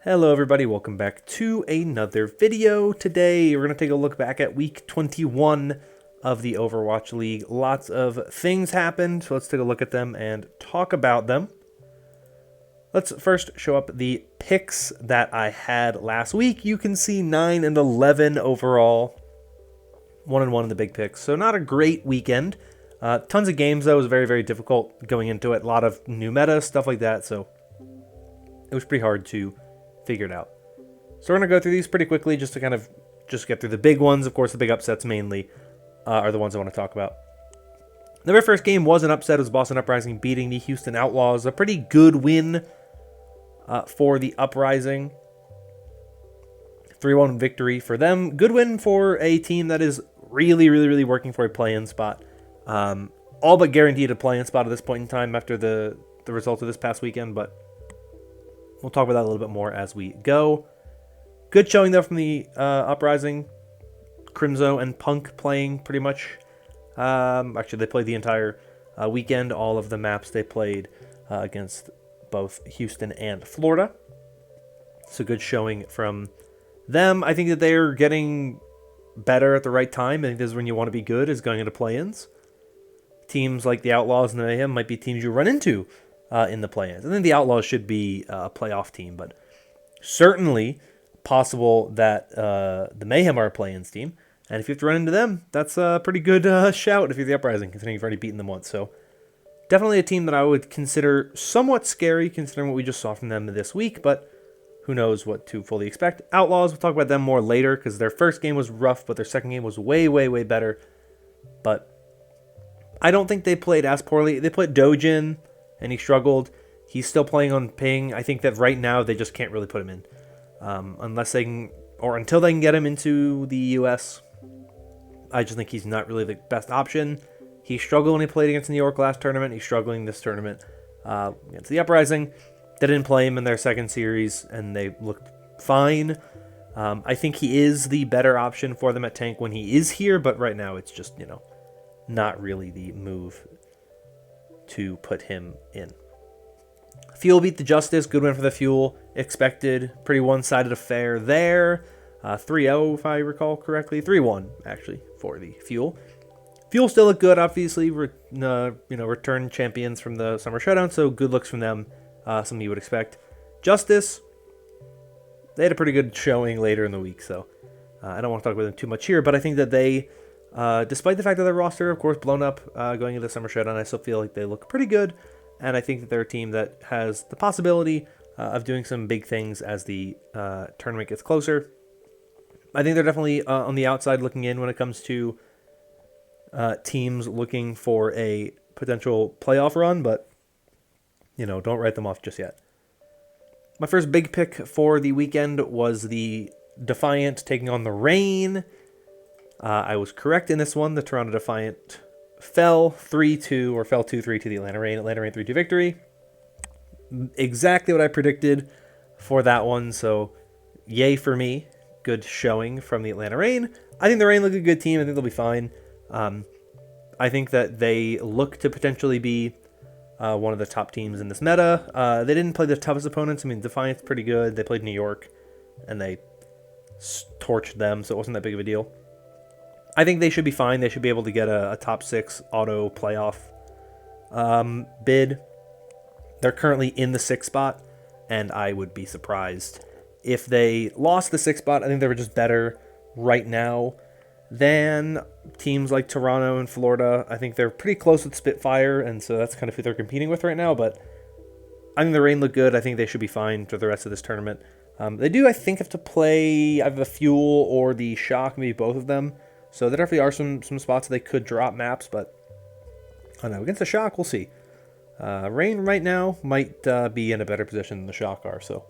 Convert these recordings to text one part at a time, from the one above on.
Hello everybody, welcome back to another video. Today we're going to take a look back at week 21 of the Overwatch League. Lots of things happened, so let's take a look at them and talk about them. Let's first show up the picks that I had last week. You can see 9 and 11 overall. 1-1 in the big picks, so not a great weekend. Tons of games though. It was very, very difficult going into it. A lot of new meta, stuff like that, so it was pretty hard to figure it out. So we're going to go through these pretty quickly just to kind of get through the big ones. Of course, the big upsets mainly are the ones I want to talk about. The very first game was an upset. It was Boston Uprising beating the Houston Outlaws. A pretty good win for the Uprising. 3-1 victory for them. Good win for a team that is really working for a play-in spot. All but guaranteed a play-in spot at this point in time after the results of this past weekend, but we'll talk about that a little bit more as we go. Good showing, though, from the Uprising. Crimzo and Punk playing pretty much. Actually, they played the entire weekend. All of the maps they played against both Houston and Florida. So good showing from them. I think that they're getting better at the right time. I think this is when you want to be good, is going into play-ins. Teams like the Outlaws and the Mayhem might be teams you run into in the play-ins. I think the Outlaws should be a playoff team, but certainly possible that the Mayhem are a play-ins team. And if you have to run into them, that's a pretty good shout if you're the Uprising, considering you've already beaten them once. So definitely a team that I would consider somewhat scary, considering what we just saw from them this week, but who knows what to fully expect. Outlaws, we'll talk about them more later, because their first game was rough, but their second game was way better. But I don't think they played as poorly. They put Dojin, and he struggled. He's still playing on ping. I think that right now they just can't really put him in. Unless they can, or until they can get him into the US. I just think he's not really the best option. He struggled when he played against New York last tournament. He's struggling this tournament against the Uprising. They didn't play him in their second series, and they looked fine. I think he is the better option for them at tank when he is here, but right now it's just, not really the move to put him in. Fuel beat the Justice. Good win for the Fuel. Expected. Pretty one-sided affair there. 3-0, if I recall correctly. 3-1, actually, for the Fuel. Fuel still look good, obviously. Return champions from the Summer Showdown, so good looks from them. Something you would expect. Justice, they had a pretty good showing later in the week, so I don't want to talk about them too much here, but I think that they, despite the fact that their roster, of course, blown up going into the Summer Showdown, I still feel like they look pretty good, and I think that they're a team that has the possibility of doing some big things as the tournament gets closer. I think they're definitely on the outside looking in when it comes to teams looking for a potential playoff run, but don't write them off just yet. My first big pick for the weekend was the Defiant taking on the Reign. I was correct in this one. The Toronto Defiant fell 3-2, or fell 2-3 to the Atlanta Reign. Atlanta Reign 3-2 victory. Exactly what I predicted for that one, so yay for me. Good showing from the Atlanta Reign. I think the Reign look a good team. I think they'll be fine. I think that they look to potentially be one of the top teams in this meta. They didn't play the toughest opponents. I mean, Defiant's pretty good. They played New York, and they torched them, so it wasn't that big of a deal. I think they should be fine. They should be able to get a top 6 auto playoff bid. They're currently in the 6th spot, and I would be surprised if they lost the 6th spot. I think they were just better right now than teams like Toronto and Florida. I think they're pretty close with Spitfire, and so that's kind of who they're competing with right now, but I think the Reign look good. I think they should be fine for the rest of this tournament. They do, I think, have to play either the Fuel or the Shock, maybe both of them, so there definitely are some spots they could drop maps, but I don't know. Against the Shock, we'll see. Reign right now might be in a better position than the Shock are, so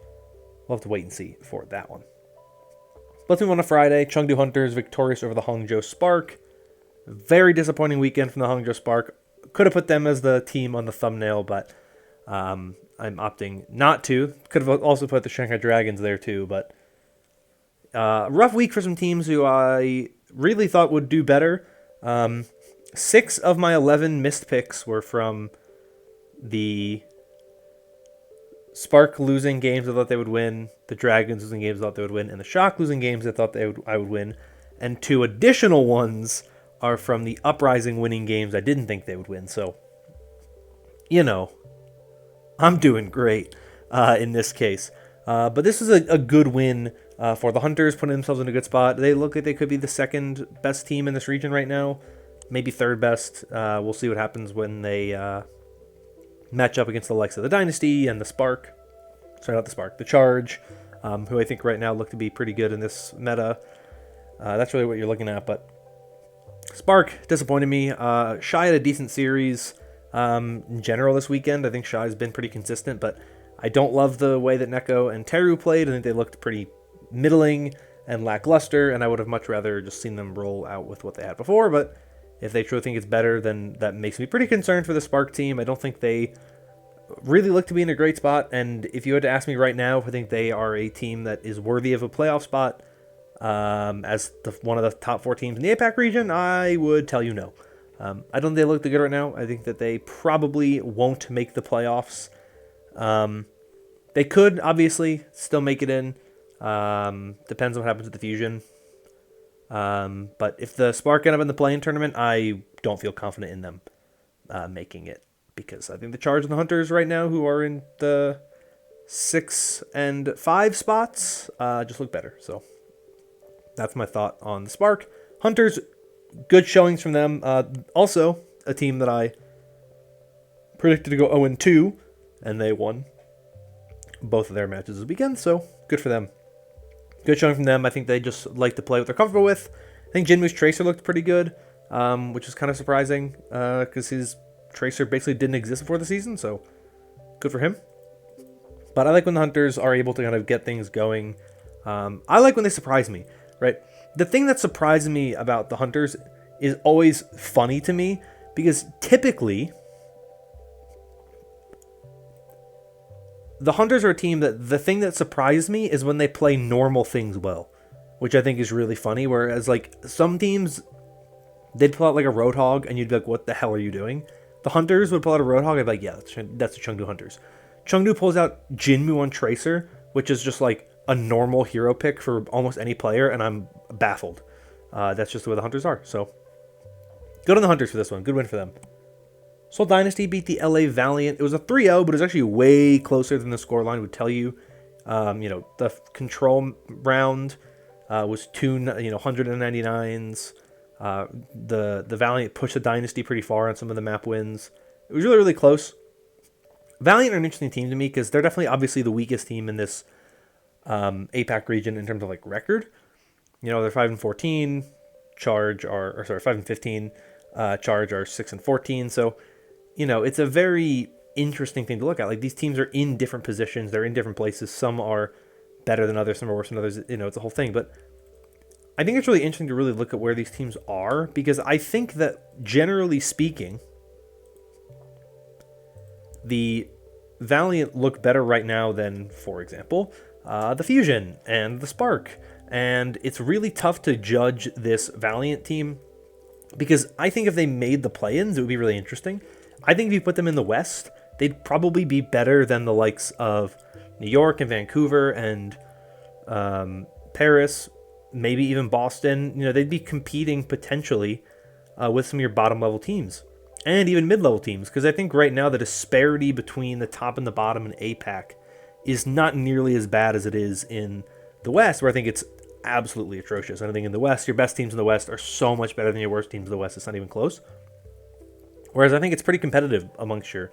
we'll have to wait and see for that one. Let's move on to Friday. Chengdu Hunters victorious over the Hangzhou Spark. Very disappointing weekend from the Hangzhou Spark. Could have put them as the team on the thumbnail, but I'm opting not to. Could have also put the Shanghai Dragons there too, but rough week for some teams who I really thought would do better. 6 of my 11 missed picks were from the Spark losing games I thought they would win, the Dragons losing games I thought they would win, and the Shock losing games I thought I would win. And 2 additional ones are from the Uprising winning games I didn't think they would win. So, I'm doing great in this case. But this is a good win for the Hunters, putting themselves in a good spot. They look like they could be the second best team in this region right now, maybe third best. We'll see what happens when they match up against the likes of the Dynasty and the Spark. Sorry, not the Spark, the Charge, who I think right now look to be pretty good in this meta. That's really what you're looking at, but Spark disappointed me. Shy had a decent series in general this weekend. I think Shy's been pretty consistent, but I don't love the way that Neko and Teru played. I think they looked pretty middling and lackluster, and I would have much rather just seen them roll out with what they had before, but if they truly think it's better, then that makes me pretty concerned for the Spark team. I don't think they really look to be in a great spot, and if you had to ask me right now if I think they are a team that is worthy of a playoff spot as one of the top 4 teams in the APAC region, I would tell you no. I don't think they look that good right now. I think that they probably won't make the playoffs. They could, obviously, still make it in. Depends on what happens with the Fusion. But if the Spark end up in the play-in tournament, I don't feel confident in them making it. Because I think the Charge and the Hunters right now, who are in the 6 and 5 spots, just look better. So that's my thought on the Spark. Hunters, good showings from them. Also, a team that I predicted to go 0-2, and they won both of their matches this weekend, so good for them. Good showing from them. I think they just like to play what they're comfortable with. I think Jinmu's Tracer looked pretty good, which is kind of surprising because his Tracer basically didn't exist before the season, so good for him. But I like when the Hunters are able to kind of get things going. I like when they surprise me, right? The thing that surprises me about the Hunters is always funny to me because typically the Hunters are a team that the thing that surprised me is when they play normal things well, which I think is really funny. Whereas like some teams, they'd pull out like a Roadhog and you'd be like, what the hell are you doing? The Hunters would pull out a Roadhog. I'd be like, yeah, that's the Chengdu Hunters. Chengdu pulls out Jinmu on Tracer, which is just like a normal hero pick for almost any player, and I'm baffled. That's just the way the Hunters are. So good on the Hunters for this one. Good win for them. Seoul Dynasty beat the LA Valiant. It was a 3-0, but it was actually way closer than the scoreline would tell you. The control round was 199s. The Valiant pushed the Dynasty pretty far on some of the map wins. It was really, really close. Valiant are an interesting team to me because they're definitely obviously the weakest team in this APAC region in terms of like record. They're 5-14. 5-15. Charge are 6-14. So, it's a very interesting thing to look at. Like these teams are in different positions. They're in different places. Some are better than others. Some are worse than others. It's a whole thing. But I think it's really interesting to really look at where these teams are because I think that generally speaking, the Valiant look better right now than, for example, the Fusion and the Spark. And it's really tough to judge this Valiant team because I think if they made the play-ins, it would be really interesting. I think if you put them in the West, they'd probably be better than the likes of New York and Vancouver and Paris, maybe even Boston. They'd be competing potentially with some of your bottom-level teams and even mid-level teams because I think right now the disparity between the top and the bottom in APAC is not nearly as bad as it is in the West, where I think it's absolutely atrocious. And I think in the West, your best teams in the West are so much better than your worst teams in the West. It's not even close. Whereas I think it's pretty competitive amongst your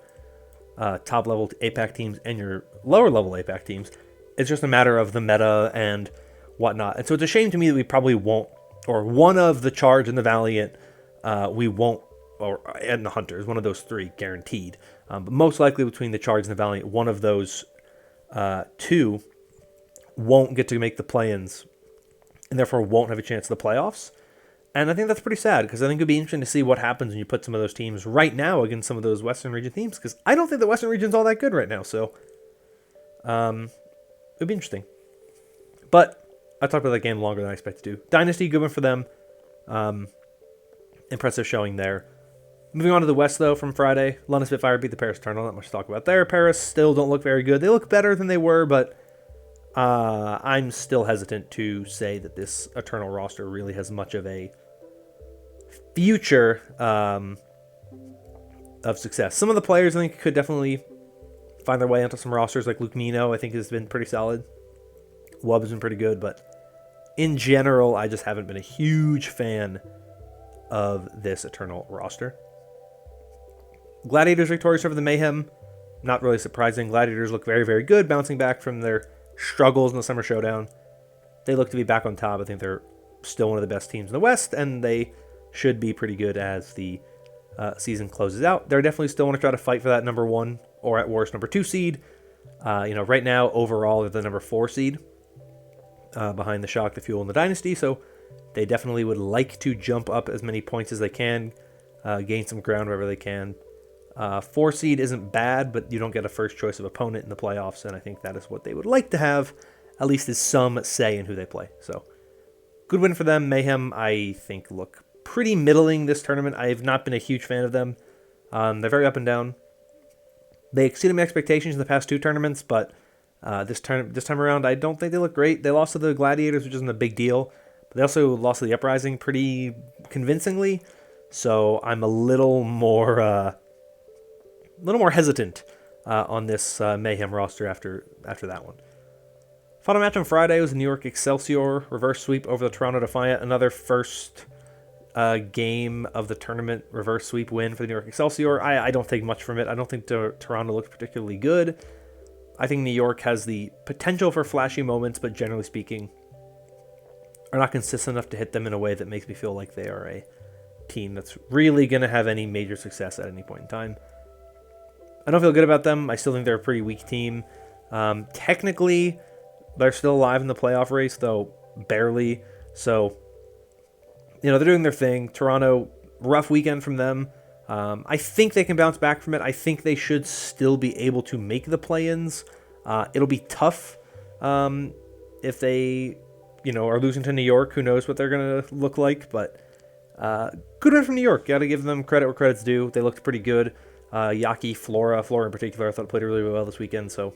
top-level APAC teams and your lower-level APAC teams. It's just a matter of the meta and whatnot. And so it's a shame to me that we probably won't, or one of the Charge and the Valiant, we won't, and the Hunters, one of those 3 guaranteed. But most likely between the Charge and the Valiant, one of those 2 won't get to make the play-ins and therefore won't have a chance at the playoffs. And I think that's pretty sad because I think it would be interesting to see what happens when you put some of those teams right now against some of those Western region teams because I don't think the Western region's all that good right now. So it would be interesting. But I talked about that game longer than I expected to. Dynasty, good one for them. Impressive showing there. Moving on to the West, though, from Friday, London Spitfire beat the Paris Eternal. Not much to talk about there. Paris still don't look very good. They look better than they were, but I'm still hesitant to say that this Eternal roster really has much of a future of success. Some of the players, I think, could definitely find their way into some rosters. Like Luke Nino, I think, has been pretty solid. Wub has been pretty good, but in general, I just haven't been a huge fan of this Eternal roster. Gladiators victorious over the Mayhem. Not really surprising. Gladiators look very, very good, bouncing back from their struggles in the Summer Showdown. They look to be back on top. I think they're still one of the best teams in the West, and they should be pretty good as the season closes out. They're definitely still want to try to fight for that number 1 or at worst number 2 seed. Right now, overall, they're the number 4 seed behind the Shock, the Fuel, and the Dynasty, so they definitely would like to jump up as many points as they can, gain some ground wherever they can. 4 seed isn't bad, but you don't get a first choice of opponent in the playoffs, and I think that is what they would like to have, at least as some say in who they play. So, good win for them. Mayhem, I think, look pretty middling this tournament. I have not been a huge fan of them. They're very up and down. They exceeded my expectations in the past 2 tournaments, but this time around, I don't think they look great. They lost to the Gladiators, which isn't a big deal, but they also lost to the Uprising pretty convincingly, so I'm a little more hesitant on this Mayhem roster after that one. Final match on Friday was the New York Excelsior reverse sweep over the Toronto Defiant. Another first game of the tournament reverse sweep win for the New York Excelsior. I don't take much from it. I don't think Toronto looked particularly good. I think New York has the potential for flashy moments, but generally speaking, are not consistent enough to hit them in a way that makes me feel like they are a team that's really going to have any major success at any point in time. I don't feel good about them. I still think they're a pretty weak team. Technically, they're still alive in the playoff race, though barely. So, they're doing their thing. Toronto, rough weekend from them. I think they can bounce back from it. I think they should still be able to make the play-ins. It'll be tough if they, are losing to New York. Who knows what they're going to look like, but good win from New York. Got to give them credit where credit's due. They looked pretty good. Yaki, Flora in particular, I thought played really, really well this weekend. So,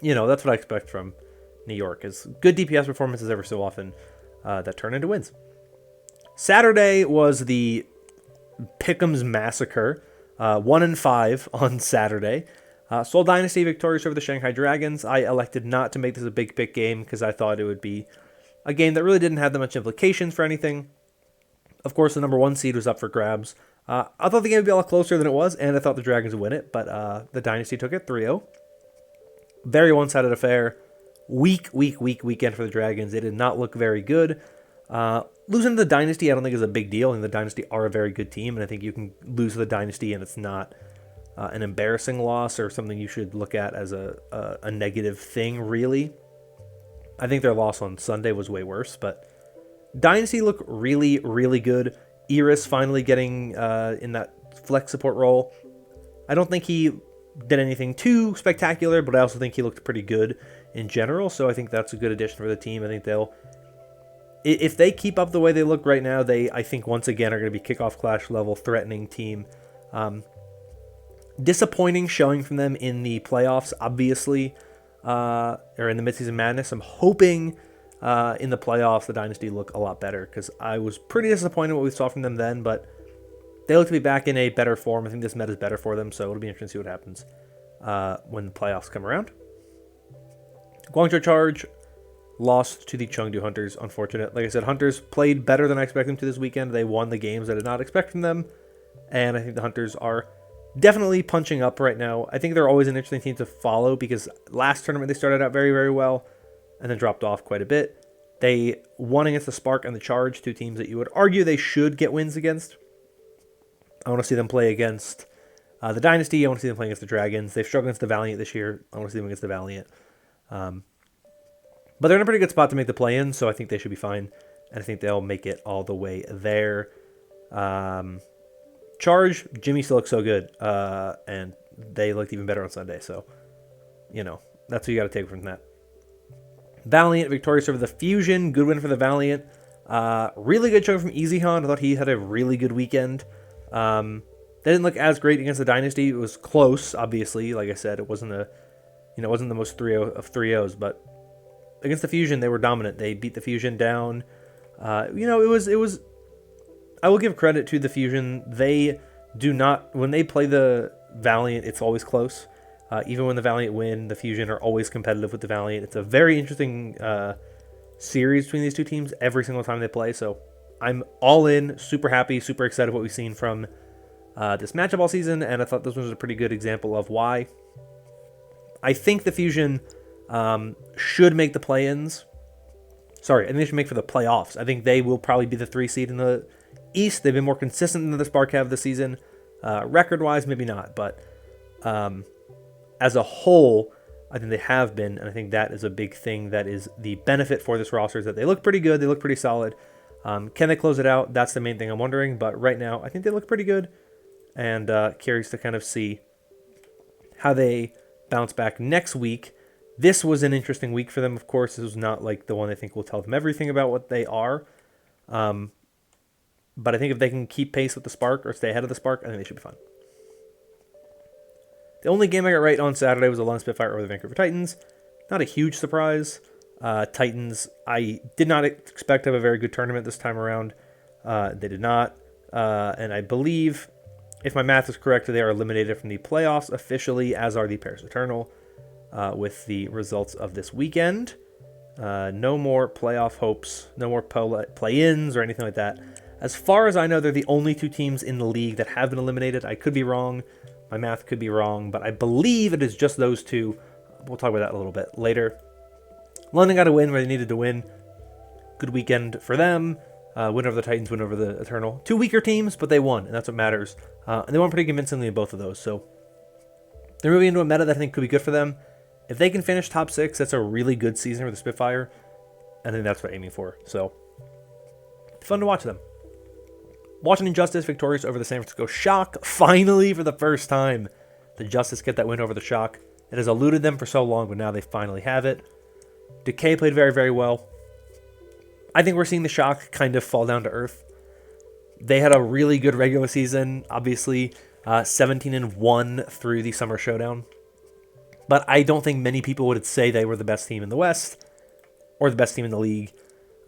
that's what I expect from New York, is good DPS performances every so often that turn into wins. Saturday was the Pick'em's Massacre, 1-5 on Saturday. Seoul Dynasty victorious over the Shanghai Dragons. I elected not to make this a big pick game because I thought it would be a game that really didn't have that much implications for anything. Of course, the number 1 seed was up for grabs. I thought the game would be a lot closer than it was, and I thought the Dragons would win it, but the Dynasty took it 3-0. Very one-sided affair. Weak weekend for the Dragons. They did not look very good. Losing to the Dynasty I don't think is a big deal. I think the Dynasty are a very good team, and I think you can lose to the Dynasty and it's not an embarrassing loss or something you should look at as a negative thing, really. I think their loss on Sunday was way worse, but Dynasty look really, really good. Iris finally getting in that flex support role. I don't think he did anything too spectacular, but I also think he looked pretty good in general, so I think that's a good addition for the team. I think if they keep up the way they look right now, I think once again are going to be kickoff clash level threatening team. Disappointing showing from them in the playoffs, obviously, or in the midseason madness. I'm hoping in the playoffs the Dynasty look a lot better, because I was pretty disappointed what we saw from them then, but they look to be back in a better form. I think this meta is better for them, so it'll be interesting to see what happens when the playoffs come around. Guangzhou Charge lost to the Chengdu Hunters. Unfortunate. Like I said, Hunters played better than I expected them to this weekend. They won the games I did not expect from them, and I think the Hunters are definitely punching up right now. I think they're always an interesting team to follow, because last tournament they started out very, very well and then dropped off quite a bit. They won against the Spark and the Charge, 2 teams that you would argue they should get wins against. I want to see them play against the Dynasty. I want to see them play against the Dragons. They've struggled against the Valiant this year. I want to see them against the Valiant. But they're in a pretty good spot to make the play-in, so I think they should be fine. And I think they'll make it all the way there. Charge, Jimmy still looks so good. And they looked even better on Sunday. So, that's what you got to take from that. Valiant, victorious over the Fusion. Good win for the Valiant. Really good show from EasyHon. I thought he had a really good weekend. They didn't look as great against the Dynasty. It was close, obviously. Like I said, it wasn't it wasn't the most 3-0 of 3-0s, but against the Fusion, they were dominant. They beat the Fusion down. It was. I will give credit to the Fusion. They do not, when they play the Valiant, it's always close. Even when the Valiant win, the Fusion are always competitive with the Valiant. It's a very interesting series between these two teams every single time they play. So I'm all in, super happy, super excited what we've seen from this matchup all season, and I thought this was a pretty good example of why. I think the Fusion should make the play-ins. Sorry, I think they should make for the playoffs. I think they will probably be the 3 seed in the East. They've been more consistent than the Spark have this season. Record-wise, maybe not, but as a whole, I think they have been, and I think that is a big thing that is the benefit for this roster, is that they look pretty good, they look pretty solid. Can they close it out? That's the main thing I'm wondering, but right now, I think they look pretty good, and curious to kind of see how they bounce back next week. This was an interesting week for them, of course. This was not like the one I think will tell them everything about what they are. But I think if they can keep pace with the Spark or stay ahead of the Spark, I think they should be fine. The only game I got right on Saturday was the London Spitfire over the Vancouver Titans. Not a huge surprise. Titans, I did not expect to have a very good tournament this time around. They did not. And I believe, if my math is correct, they are eliminated from the playoffs officially, as are the Paris Eternal, with the results of this weekend. No more playoff hopes, no more play-ins or anything like that. As far as I know, they're the only 2 teams in the league that have been eliminated. I could be wrong. My math could be wrong, but I believe it is just those 2. We'll talk about that a little bit later. London got a win where they needed to win. Good weekend for them. Win over the Titans, win over the Eternal. 2 weaker teams, but they won, and that's what matters. And they won pretty convincingly in both of those. So they're moving into a meta that I think could be good for them. If they can finish top 6, that's a really good season for the Spitfire. I think that's what I'm aiming for. So fun to watch them. Washington Justice victorious over the San Francisco Shock. Finally, for the first time, the Justice get that win over the Shock. It has eluded them for so long, but now they finally have it. Decay played very, very well. I think we're seeing the Shock kind of fall down to earth. They had a really good regular season, obviously 17-1 through the Summer Showdown. But I don't think many people would say they were the best team in the West or the best team in the league.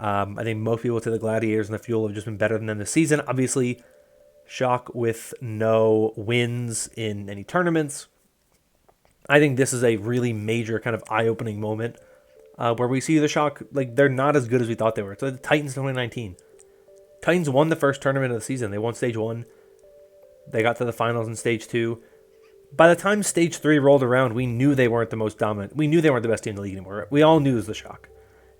I think most people would say the Gladiators and the Fuel have just been better than them this season. Obviously, Shock with no wins in any tournaments. I think this is a really major kind of eye-opening moment where we see the Shock, like, they're not as good as we thought they were. So the Titans 2019. Titans won the first tournament of the season. They won Stage 1. They got to the finals in Stage 2. By the time Stage 3 rolled around, we knew they weren't the most dominant. We knew they weren't the best team in the league anymore. We all knew it was the Shock.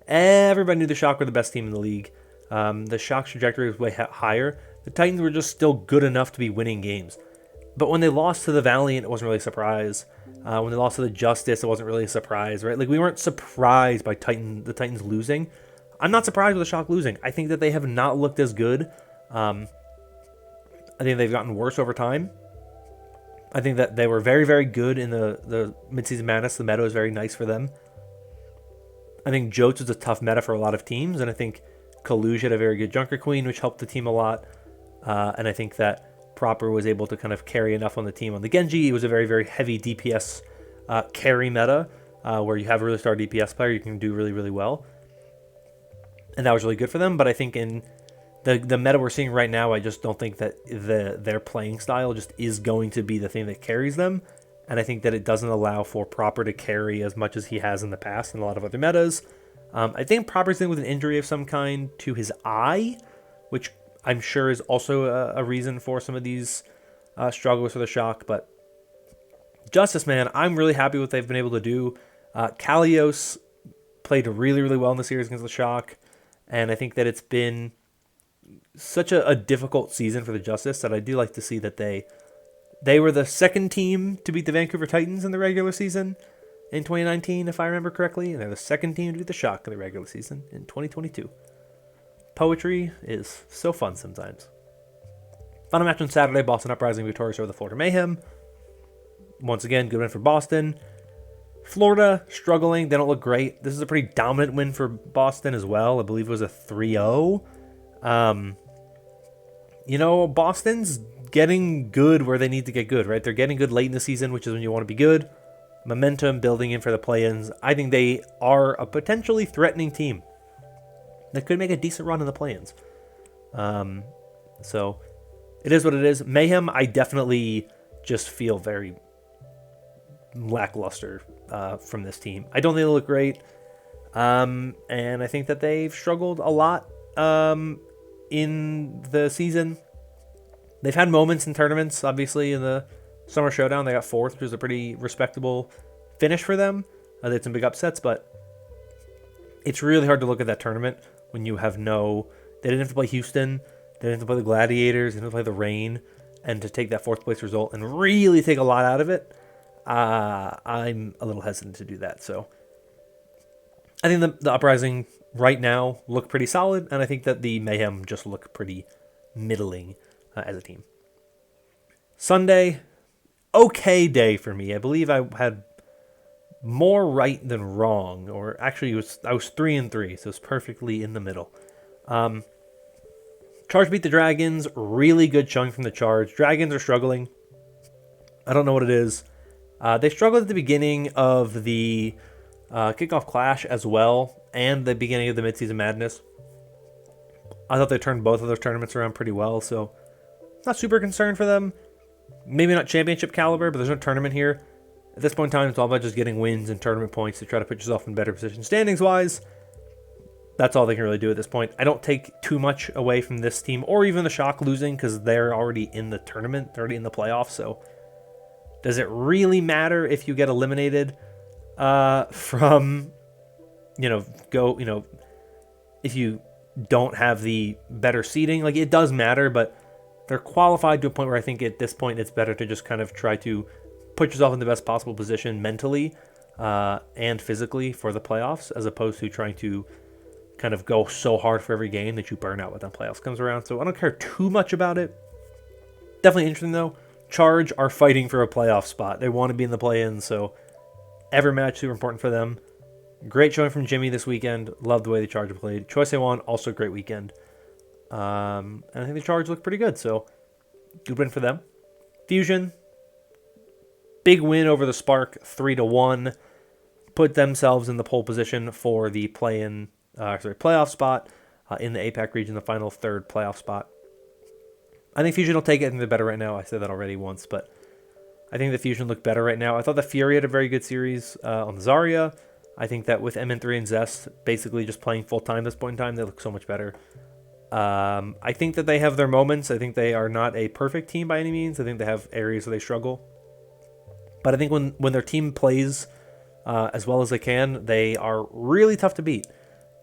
Everybody knew the Shock were the best team in the league. The Shock's trajectory was way higher. The Titans were just still good enough to be winning games. But when they lost to the Valiant, it wasn't really a surprise. When they lost to the Justice, it wasn't really a surprise, right? Like, we weren't surprised by the Titans losing. I'm not surprised with the Shock losing. I think that they have not looked as good. I think they've gotten worse over time. I think that they were very, very good in the Midseason Madness. The meta was very nice for them. I think Jotes was a tough meta for a lot of teams, and I think Kaluge had a very good Junker Queen, which helped the team a lot. And I think that Proper was able to kind of carry enough on the team. On the Genji, it was a very, very heavy DPS carry meta, where you have a really star DPS player, you can do really, really well. And that was really good for them, but I think in the meta we're seeing right now, I just don't think that their playing style just is going to be the thing that carries them. And I think that it doesn't allow for Proper to carry as much as he has in the past in a lot of other metas. I think Proper's in with an injury of some kind to his eye, which I'm sure is also a reason for some of these struggles for the Shock. But Justice, man, I'm really happy with what they've been able to do. Kalios played really, really well in the series against the Shock. And I think that it's been such a difficult season for the Justice that I do like to see that they were the second team to beat the Vancouver Titans in the regular season in 2019, if I remember correctly. And they're the second team to beat the Shock in the regular season in 2022. Poetry is so fun sometimes. Final match on Saturday, Boston Uprising victorious over the Florida Mayhem. Once again, good win for Boston. Florida struggling. They don't look great. This is a pretty dominant win for Boston as well. I believe it was a 3-0. Boston's getting good where they need to get good, right? They're getting good late in the season, which is when you want to be good. Momentum building in for the play-ins. I think they are a potentially threatening team that could make a decent run in the play-ins. So it is what it is. Mayhem, I definitely just feel very lackluster from this team. I don't think they look great. And I think that they've struggled a lot in the season. They've had moments in tournaments, obviously, in the Summer Showdown. They got fourth, which was a pretty respectable finish for them. They had some big upsets, but it's really hard to look at that tournament when you have no... They didn't have to play Houston. They didn't have to play the Gladiators. They didn't have to play the Reign. And to take that fourth place result and really take a lot out of it, I'm a little hesitant to do that. So I think the Uprising right now look pretty solid, and I think that the Mayhem just look pretty middling as a team. Sunday, okay day for me. I believe I had more right than wrong, or actually I was 3-3, so it's perfectly in the middle. Charge beat the Dragons. Really good showing from the Charge. Dragons are struggling. I don't know what it is. They struggled at the beginning of the kickoff clash as well, and the beginning of the midseason madness. I thought they turned both of those tournaments around pretty well, so not super concerned for them. Maybe not championship caliber, but there's no tournament here. At this point in time, it's all about just getting wins and tournament points to try to put yourself in better position standings-wise. That's all they can really do at this point. I don't take too much away from this team, or even the Shock losing, because they're already in the tournament. They're already in the playoffs, so does it really matter if you get eliminated from, if you don't have the better seeding? Like, it does matter, but they're qualified to a point where I think at this point it's better to just kind of try to put yourself in the best possible position mentally and physically for the playoffs, as opposed to trying to kind of go so hard for every game that you burn out when the playoffs comes around. So I don't care too much about it. Definitely interesting, though. Charge are fighting for a playoff spot. They want to be in the play-in, so every match super important for them. Great showing from Jimmy this weekend. Love the way the Charge played. Choice A1, also a great weekend. And I think the Charge look pretty good, so good win for them. Fusion, big win over the Spark, 3-1. Put themselves in the pole position for the playoff spot in the APAC region, the final third playoff spot. I think Fusion will take it. I think they're better right now. I said that already once, but I think the Fusion look better right now. I thought the Fury had a very good series on the Zarya. I think that with MN3 and Zest basically just playing full-time at this point in time, they look so much better. I think that they have their moments. I think they are not a perfect team by any means. I think they have areas where they struggle. But I think when their team plays as well as they can, they are really tough to beat.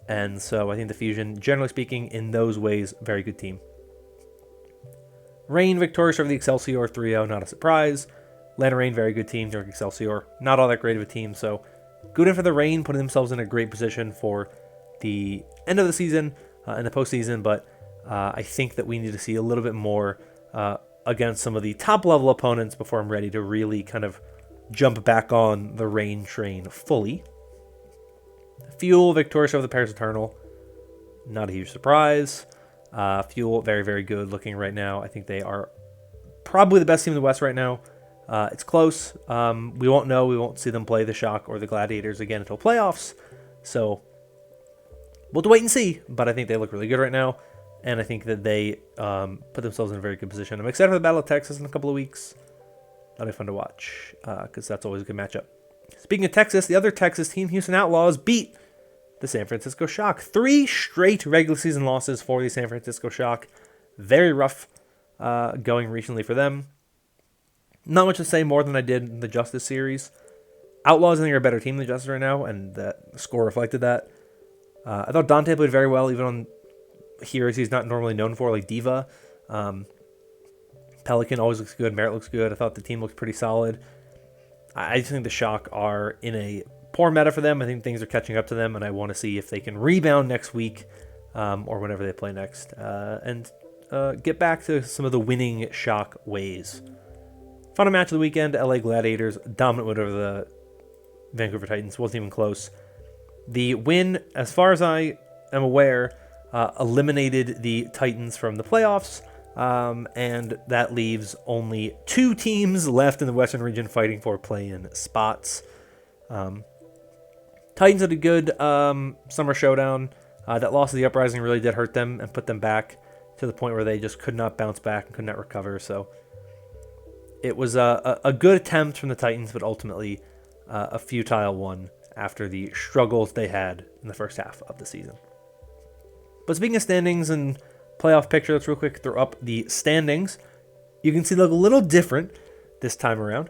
And so I think the Fusion, generally speaking, in those ways, very good team. Reign victorious over the Excelsior 3-0, not a surprise. Atlanta Reign, very good team. Derek Excelsior, not all that great of a team. So good in for the Reign, putting themselves in a great position for the end of the season and the postseason. But I think that we need to see a little bit more against some of the top-level opponents before I'm ready to really kind of jump back on the Reign train fully. Fuel victorious over the Paris Eternal, not a huge surprise. Fuel, very, very good looking right now. I think they are probably the best team in the West right now. It's close. We won't know. We won't see them play the Shock or the Gladiators again until playoffs. So we'll have to wait and see. But I think they look really good right now. And I think that they put themselves in a very good position. I'm excited for the Battle of Texas in a couple of weeks. That'll be fun to watch because that's always a good matchup. Speaking of Texas, the other Texas team, Houston Outlaws, beat the San Francisco Shock. 3 straight regular season losses for the San Francisco Shock. Very rough going recently for them. Not much to say more than I did in the Justice series. Outlaws, I think, are a better team than Justice right now, and that score reflected that. I thought Dante played very well, even on heroes he's not normally known for, like Diva. Pelican always looks good. Merit looks good. I thought the team looked pretty solid. I just think the Shock are in a poor meta for them. I think things are catching up to them, and I want to see if they can rebound next week or whenever they play next and get back to some of the winning Shock ways. Final match of the weekend, LA Gladiators, dominant win over the Vancouver Titans. Wasn't even close. The win, as far as I am aware, eliminated the Titans from the playoffs. And that leaves only 2 teams left in the Western region fighting for play-in spots. Titans had a good summer showdown. That loss of the Uprising really did hurt them and put them back to the point where they just could not bounce back and could not recover. So it was a good attempt from the Titans, but ultimately a futile one after the struggles they had in the first half of the season. But speaking of standings and playoff picture, let's real quick throw up the standings. You can see they look a little different this time around.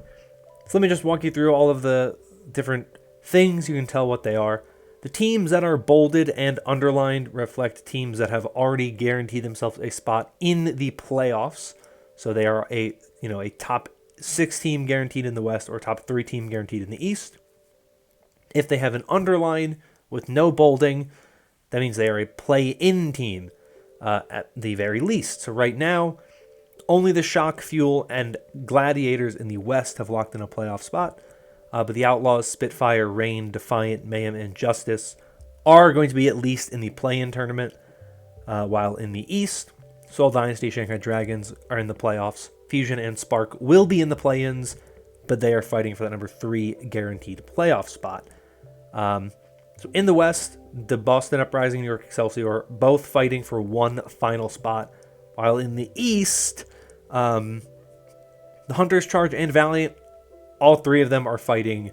So let me just walk you through all of the different things. You can tell what they are. The teams that are bolded and underlined reflect teams that have already guaranteed themselves a spot in the playoffs. So they are a top 6 team guaranteed in the West or top 3 team guaranteed in the East. If they have an underline with no bolding, that means they are a play-in team at the very least. So right now, only the Shock, Fuel, and Gladiators in the West have locked in a playoff spot. But the Outlaws, Spitfire, Reign, Defiant, Mayhem, and Justice are going to be at least in the play-in tournament. While in the East, Seoul Dynasty, Shanghai Dragons are in the playoffs. Fusion and Spark will be in the play-ins, but they are fighting for that number 3 guaranteed playoff spot. So in the West, the Boston Uprising, New York Excelsior, both fighting for one final spot. While in the East, the Hunters, Charge, and Valiant, all 3 of them are fighting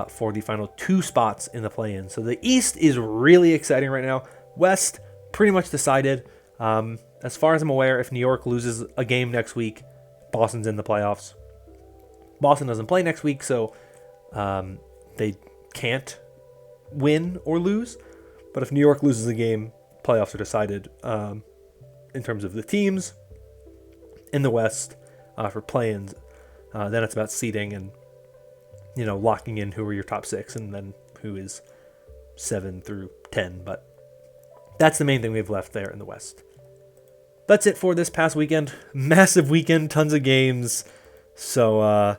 for the final 2 spots in the play-in. So the East is really exciting right now. West, pretty much decided. As far as I'm aware, if New York loses a game next week, Boston's in the playoffs. Boston doesn't play next week, so they can't win or lose. But if New York loses a game, playoffs are decided in terms of the teams in the West for play-ins. Then it's about seeding and locking in who are your top 6 and then who is 7 through 10. But that's the main thing we have left there in the West. That's it for this past weekend. Massive weekend, tons of games. So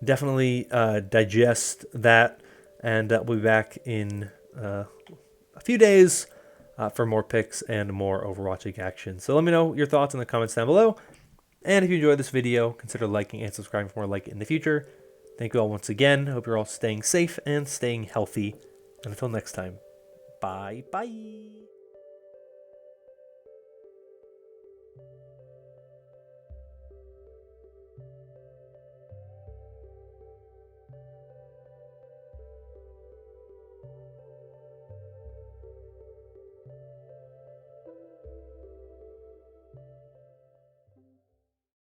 definitely digest that. And we'll be back in a few days for more picks and more Overwatch action. So let me know your thoughts in the comments down below. And if you enjoyed this video, consider liking and subscribing for more like it in the future. Thank you all once again. I hope you're all staying safe and staying healthy. And until next time, bye-bye.